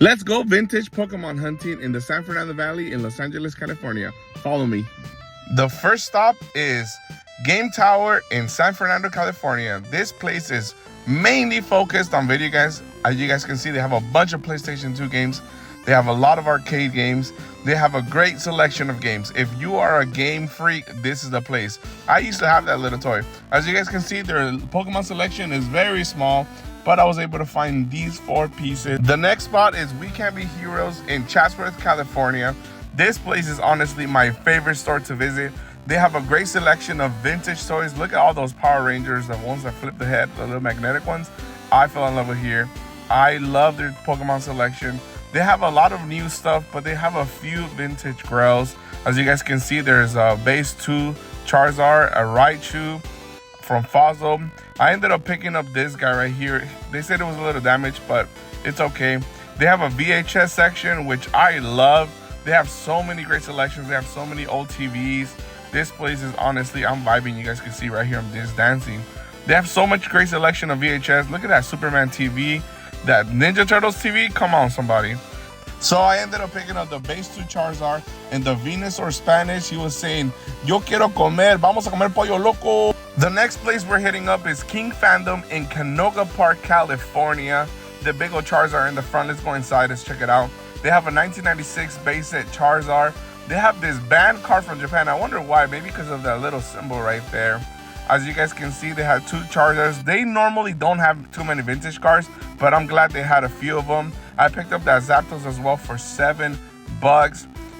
Let's go vintage Pokemon hunting in the San Fernando Valley in Los Angeles, California. Follow me. The first stop is Game Tower in San Fernando, California. This place is mainly focused on video games. As you guys can see, they have a bunch of PlayStation 2 games. They have a lot of arcade games. They have a great selection of games. If you are a game freak, this is the place. I used to have that little toy. As you guys can see, their Pokemon selection is very small, but I was able to find these 4 pieces. The next spot is We Can't Be Heroes in Chatsworth, California. This place is honestly my favorite store to visit. They have a great selection of vintage toys. Look at all those Power Rangers, the ones that flip the head, the little magnetic ones. I fell in love with here. I love their Pokemon selection. They have a lot of new stuff, but they have a few vintage grails. As you guys can see, there's a base 2 Charizard, a Raichu from Fossil. I ended up picking up this guy right here. They said it was a little damaged, but it's okay. They have a VHS section, which I love. They have so many great selections. They have so many old TVs. This place is honestly, I'm vibing. You guys can see right here, I'm just dancing. They have so much great selection of VHS. Look at that Superman TV, that Ninja Turtles TV. Come on, somebody. So I ended up picking up the base 2 Charizard and the Venusaur Spanish. He was saying, yo quiero comer, vamos a comer pollo loco. The next place we're hitting up is King Fandom in Canoga Park, California. The big old Charizard in the front. Let's go inside, let's check it out. They have a 1996 base set Charizard. They have this banned card from Japan. I wonder why, maybe because of that little symbol right there. As you guys can see, they have 2 Charizards. They normally don't have too many vintage cards, but I'm glad they had a few of them. I picked up that Zapdos as well for $7.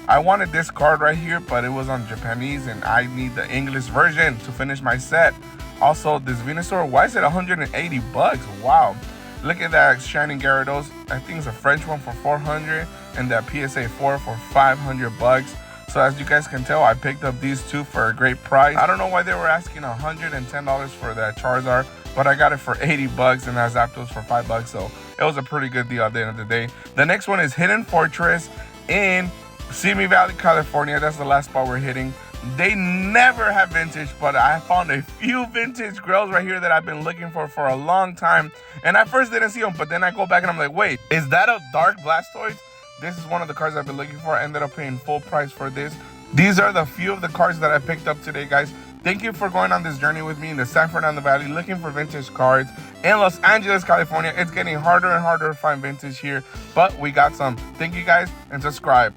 I wanted this card right here, but it was on Japanese, and I need the English version to finish my set. Also, this Venusaur, why is it $180? Wow. Look at that Shining Gyarados. I think it's a French one for $400, and that PSA 4 for $500. So as you guys can tell, I picked up these 2 for a great price. I don't know why they were asking $110 for that Charizard, but I got it for $80 and that Zapdos for $5. So it was a pretty good deal at the end of the day. The next one is Hidden Fortress in Simi Valley, California. That's the last spot we're hitting. They never have vintage, but I found a few vintage grills right here that I've been looking for a long time. And I first didn't see them, but then I go back and I'm like, wait, is that a Dark Blastoise? This is one of the cards I've been looking for. I ended up paying full price for this. These are the few of the cards that I picked up today, guys. Thank you for going on this journey with me in the San Fernando Valley, looking for vintage cards in Los Angeles, California. It's getting harder and harder to find vintage here, but we got some. Thank you guys, and subscribe.